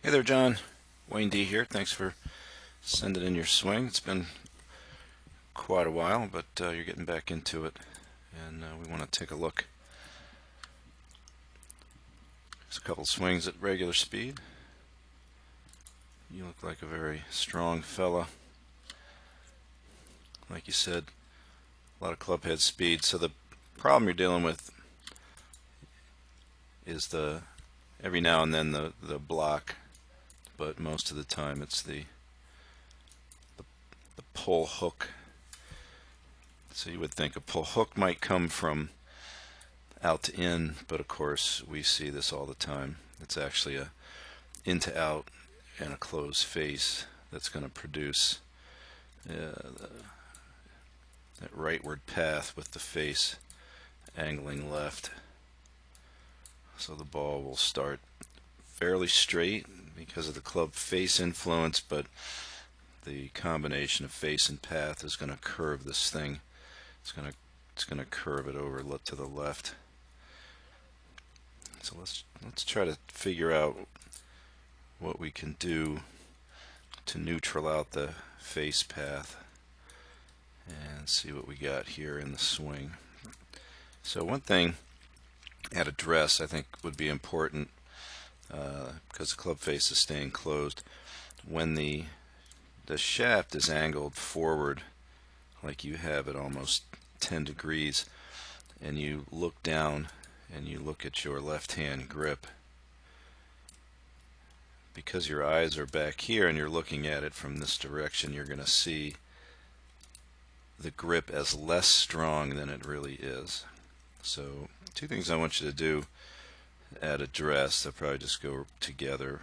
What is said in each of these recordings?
Hey there, John. Wayne D here. Thanks for sending in your swing. It's been quite a while, but you're getting back into it, and we want to take a look. There's a couple swings at regular speed. You look like a very strong fella. Like you said, a lot of club head speed. So the problem you're dealing with is the every now and then the block, but most of the time it's the pull hook. So you would think a pull hook might come from out to in, but of course we see this all the time. It's actually a in to out and a closed face that's going to produce that rightward path with the face angling left. So the ball will start fairly straight because of the club face influence, but the combination of face and path is going to curve this thing. It's going to curve it over to the left. So let's try to figure out what we can do to neutral out the face path and see what we got here in the swing. So one thing at address I think would be important because the club face is staying closed. When the shaft is angled forward, like you have it almost 10 degrees, and you look down and you look at your left hand grip, because your eyes are back here and you're looking at it from this direction, you're going to see the grip as less strong than it really is. So two things I want you to do at address, they'll probably just go together.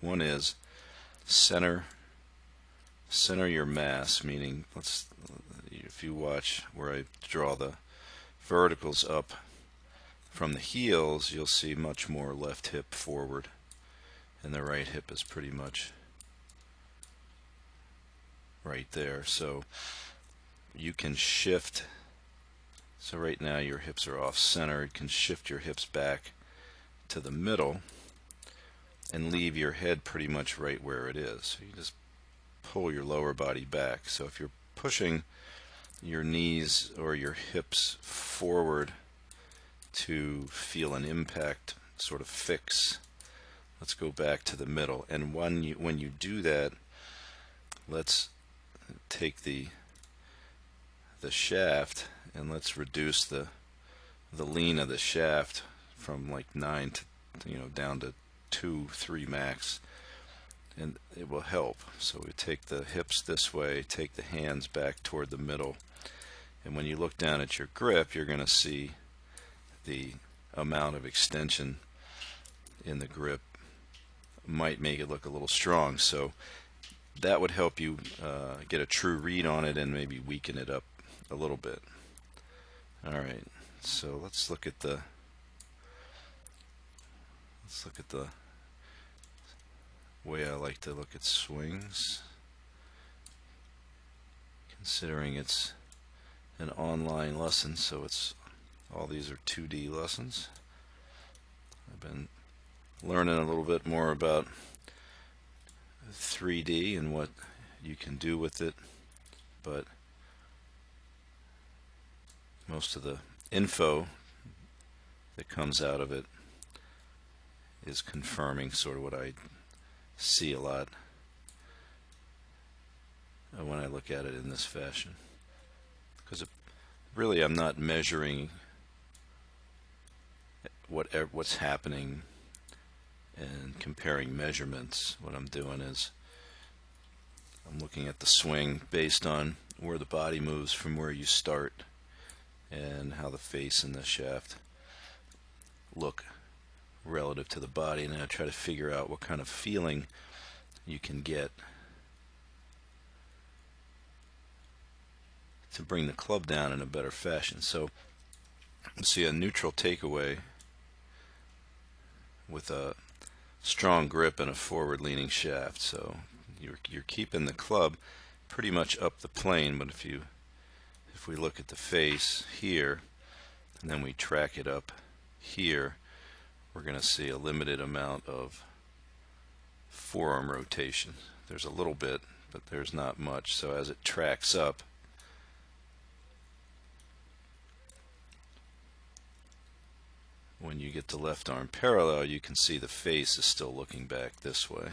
One is center your mass, meaning if you watch where I draw the verticals up from the heels, you'll see much more left hip forward, and the right hip is pretty much right there. So you can shift. So right now your hips are off center. You can shift your hips back to the middle and leave your head pretty much right where it is. So you just pull your lower body back. So if you're pushing your knees or your hips forward to feel an impact sort of fix, let's go back to the middle. And when you do that, let's take the shaft and let's reduce the lean of the shaft from like 9 to down to 2, 3 max, and it will help. So we take the hips this way, take the hands back toward the middle, and when you look down at your grip, you're going to see the amount of extension in the grip might make it look a little strong. So that would help you get a true read on it and maybe weaken it up a little bit. Alright, so let's look at the way I like to look at swings, considering it's an online lesson, so all these are 2D lessons. I've been learning a little bit more about 3D and what you can do with it, but most of the info that comes out of it is confirming sort of what I see a lot when I look at it in this fashion, because really I'm not measuring what's happening and comparing measurements. What I'm doing is I'm looking at the swing based on where the body moves from where you start and how the face and the shaft look relative to the body, and I try to figure out what kind of feeling you can get to bring the club down in a better fashion. So see a neutral takeaway with a strong grip and a forward leaning shaft. So you're keeping the club pretty much up the plane, but if we look at the face here and then we track it up here, we're going to see a limited amount of forearm rotation. There's a little bit, but there's not much. So as it tracks up, when you get the left arm parallel, you can see the face is still looking back this way.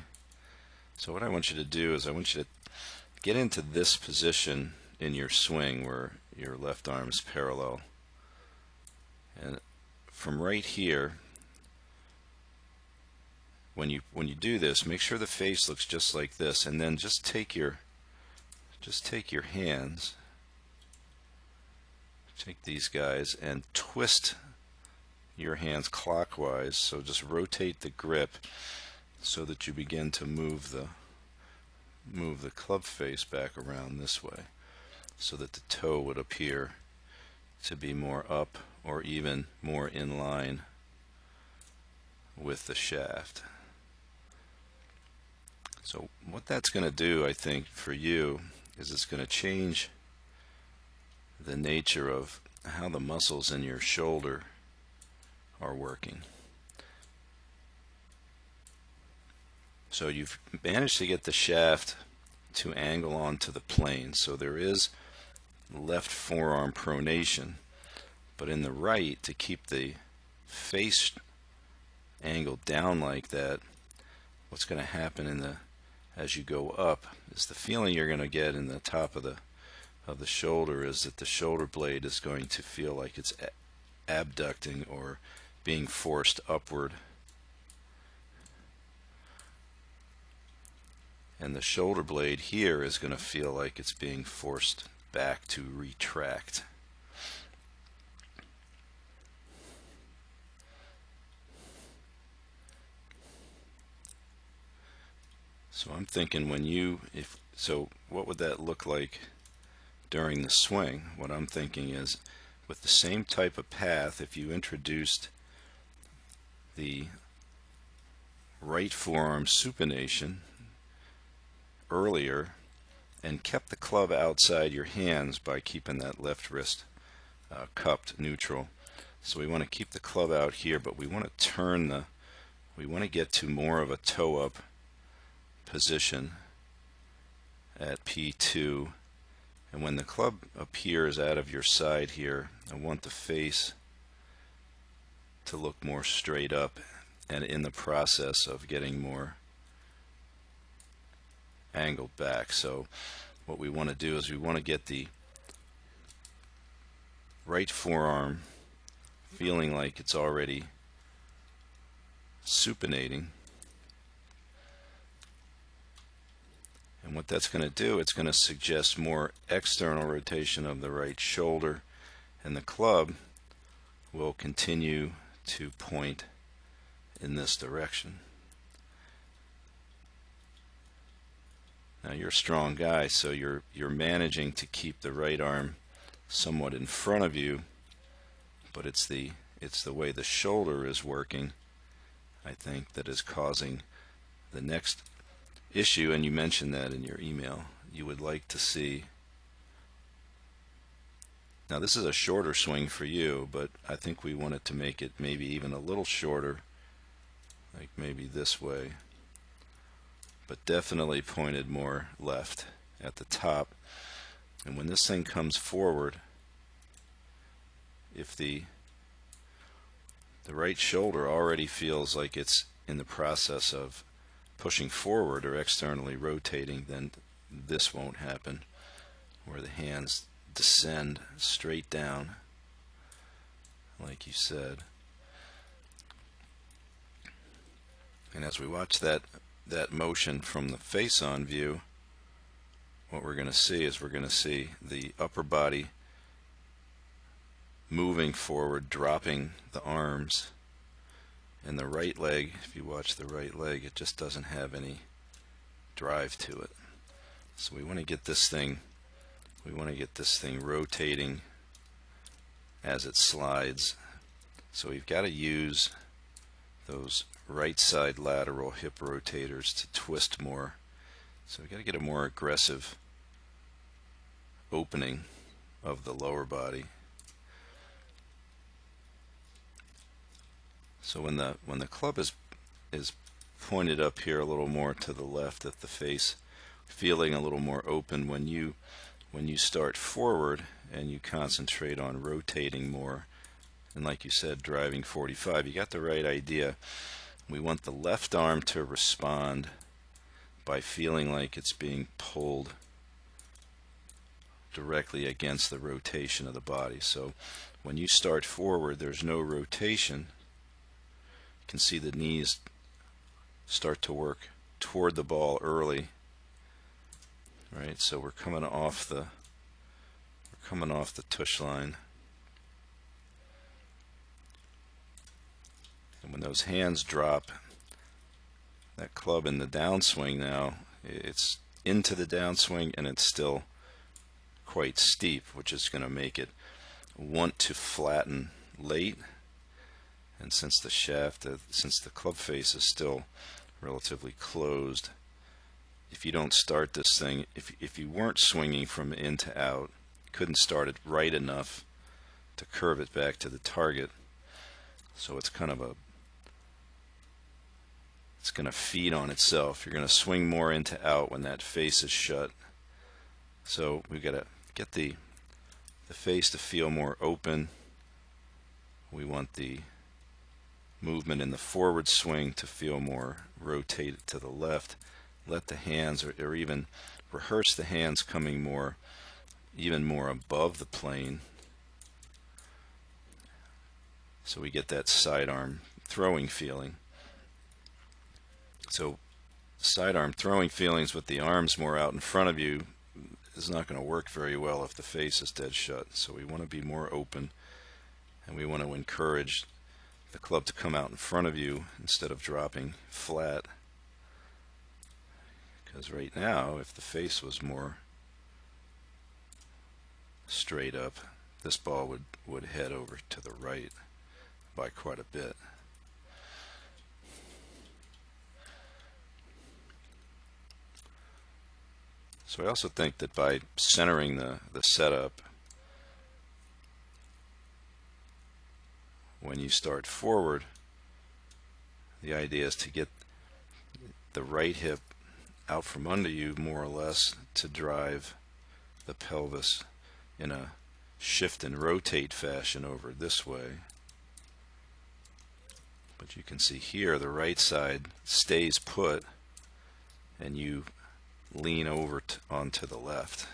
So what I want you to do is I want you to get into this position in your swing where your left arm is parallel. And from right here, when you do this, make sure the face looks just like this, and then just take your hands, take these guys and twist your hands clockwise. So just rotate the grip so that you begin to move the club face back around this way, so that the toe would appear to be more up or even more in line with the shaft. So what that's going to do, I think, for you is it's going to change the nature of how the muscles in your shoulder are working. So you've managed to get the shaft to angle onto the plane, so there is left forearm pronation, but in the right, to keep the face angled down like that, what's going to happen as you go up is the feeling you're going to get in the top of the shoulder is that the shoulder blade is going to feel like it's abducting or being forced upward, and the shoulder blade here is going to feel like it's being forced back to retract. So I'm thinking what would that look like during the swing? What I'm thinking is, with the same type of path, if you introduced the right forearm supination earlier and kept the club outside your hands by keeping that left wrist cupped neutral. So we want to keep the club out here, but we want to get to more of a toe up position at P2, and when the club appears out of your side here, I want the face to look more straight up, and in the process of getting more angled back. So what we want to do is we want to get the right forearm feeling like it's already supinating. And what that's going to do, it's going to suggest more external rotation of the right shoulder, and the club will continue to point in this direction. Now you're a strong guy, so you're managing to keep the right arm somewhat in front of you, but it's the way the shoulder is working, I think, that is causing the next issue. And you mentioned that in your email. You would like to see, now this is a shorter swing for you, but I think we wanted to make it maybe even a little shorter, like maybe this way, but definitely pointed more left at the top. And when this thing comes forward, if the right shoulder already feels like it's in the process of pushing forward or externally rotating, then this won't happen, where the hands descend straight down like you said. And as we watch that motion from the face-on view, what we're going to see is the upper body moving forward, dropping the arms, and the right leg, if you watch the right leg, it just doesn't have any drive to it. So we want to get this thing rotating as it slides. So we've got to use those right side lateral hip rotators to twist more. So we've got to get a more aggressive opening of the lower body. So when the club is pointed up here a little more to the left at the face, feeling a little more open. When you start forward and you concentrate on rotating more, and like you said, driving 45, you got the right idea. We want the left arm to respond by feeling like it's being pulled directly against the rotation of the body. So when you start forward, there's no rotation. You can see the knees start to work toward the ball early, right? So we're coming off the tush line. And when those hands drop, that club in the downswing now, it's into the downswing and it's still quite steep, which is going to make it want to flatten late. And since the shaft, since the club face is still relatively closed, if you don't start this thing, if you weren't swinging from in to out, couldn't start it right enough to curve it back to the target. So it's kind of it's going to feed on itself. You're going to swing more into out when that face is shut. So we've got to get the face to feel more open. We want the movement in the forward swing to feel more rotated to the left. Let the hands, or even rehearse the hands coming even more above the plane, so we get that sidearm throwing feeling. So sidearm throwing feelings with the arms more out in front of you is not going to work very well if the face is dead shut. So we want to be more open, and we want to encourage the club to come out in front of you instead of dropping flat. Because right now, if the face was more straight up, this ball would head over to the right by quite a bit. So I also think that by centering the setup, when you start forward, the idea is to get the right hip out from under you more or less to drive the pelvis in a shift and rotate fashion over this way. But you can see here the right side stays put and you lean over onto the left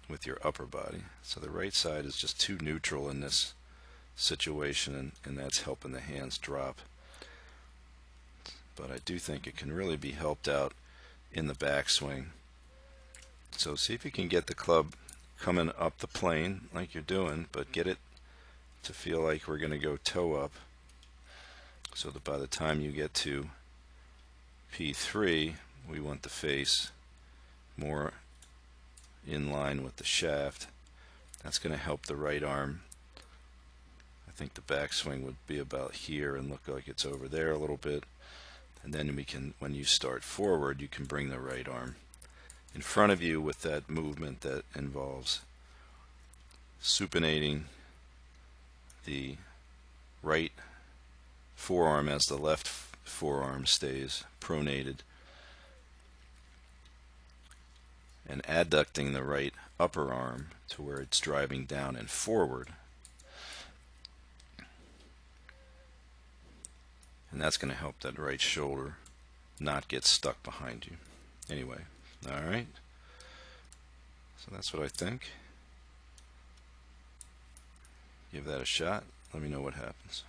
with your upper body. So the right side is just too neutral in this situation, and that's helping the hands drop. But I do think it can really be helped out in the backswing. So see if you can get the club coming up the plane like you're doing, but get it to feel like we're going to go toe up, so that by the time you get to P3, we want the face more in line with the shaft. That's going to help the right arm. I think the backswing would be about here and look like it's over there a little bit. And then we can, when you start forward, you can bring the right arm in front of you with that movement that involves supinating the right forearm as the left forearm stays pronated, and adducting the right upper arm to where it's driving down and forward. And that's going to help that right shoulder not get stuck behind you. Anyway, all right. So that's what I think. Give that a shot. Let me know what happens.